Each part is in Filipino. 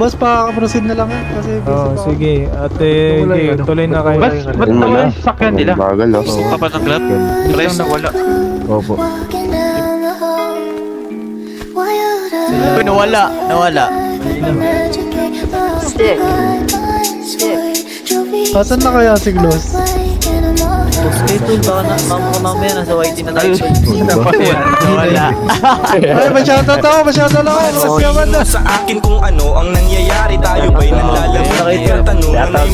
Boss, pa-proceed na lang yan. Kasi busy pa ako. Sige. Ate, tuloy na kayo. Ba't naman yung sakyan nila? Bagal oh. Gusto ka pa ng grab? Price na wala. Opo. Uy, nawala. Stick. Asan na kaya si Gloss? Stay tuned, baka na mamaya nasa YT na tayo. Nawala. Ay, masyado to. Masyado lang ako. Mas yaman na. Sa akin kung ano ang nangyayari, tayo ba'y nanlalamig? Ang tanungan ay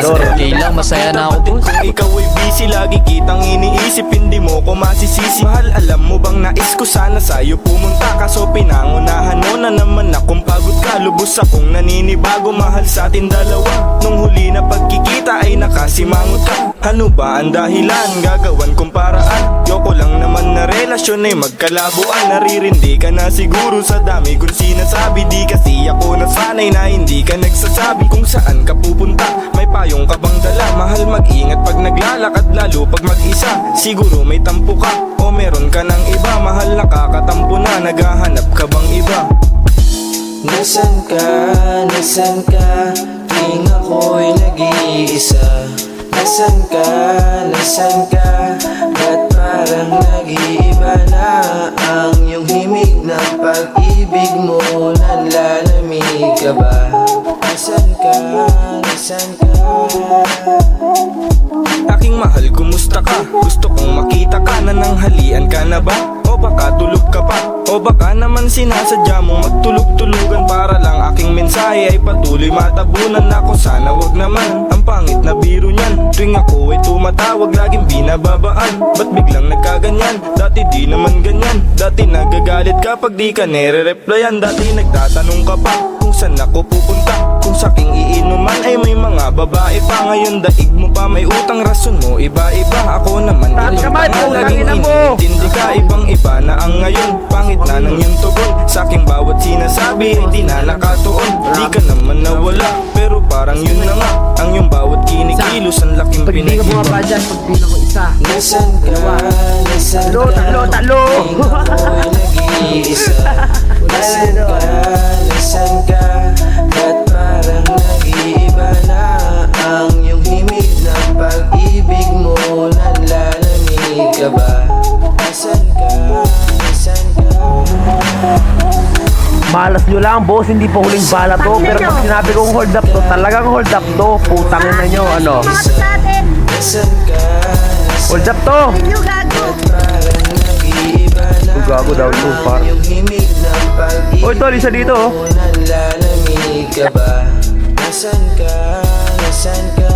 Okay lang, masaya na ako. Kung ikaw ay busy, lagi kitang iniisip, hindi mo ko masisisi. Mahal, alam mo bang nais ko sana sa'yo pumunta, kaso pinangunahan mo na naman akong pagod ka. Lubos akong naninibago, mahal sa atin dalawa. Nung huli na pagkikita ay nakasimangot ka. Ano ba ang dahilan? Gagawan kong paraan. Yoko lang naman na relasyon ay magkalabuan. Naririndi ka na siguro sa dami kong sinasabi. Di kasi ako nasanay na hindi ka nagsasabi kung saan ka pupunta. May payong ka bang dala? Mahal, mag-ingat pag naglalakad, lalo pag mag-isa. Siguro may tampo ka o meron ka ng iba. Mahal, nakakatampo na, naghahanap ka bang iba? Nasaan ka? Nasaan ka? Tuwing ako'y nag-iisa. Nasaan ka? Nasaan ka? Ba't parang nag-iiba na ang iyong himig ng pag-ibig mo? Nanlalamig ka ba? Nasaan ka? Nasaan ka? Aking mahal, kumusta ka? Gusto kong makita ka, nananghalian ka na ba? O baka tulog ka pa? O baka naman sinasadya mong magtulog-tulugan para lang aking mensahe ay patuloy matabunan. Ako sana wag naman, ang pangit na biro niyan. Tuwing ako ay tumatawag, laging binababaan. Ba't biglang nagkaganyan? Dati di naman ganyan. Dati nagagalit ka pag di ka nere-replyan. Dati nagtatanong ka pa kung saan ako pupunta. Kung saking iinuman ay may mga babae pa. Ngayon daig mo pa, may utang, rason mo iba-iba. Ako naman laging iniintindi ka. Ibang-iba na ang ngayon, pangit na ng iyong tugon. Sa aking bawat sinasabi ay di na nakatuon. Di ka naman nawala, pero parang yun na nga. Ang iyong bawat kinikilos, ang laking Pag hindi ka pinag-iba. bumaba dyan, pag bilang ko isa. Nasaan ka? Nasaan ka? Talo! Tuwing ako'y nag-iisa. Nasaan ka? Nasaan ka? Ba't parang nag-iiba na ang iyong himig ng pag-ibig mo? Nanlalamig ka ba? Nasaan ka? Nasaan ka? Malas nyo lang, boss, hindi pa huling bala to. Pero pag sinabi kong hold up to, talagang hold up to. Putangin na nyo, ano. Nasaan ka? Hold up to! Parang nag-iiba na Gago daw to, par. yung himig ng pag-ibig Oy, tol, isa dito, oh. mo. Nanlalamig ka ba? Nasaan ka? Nasaan ka?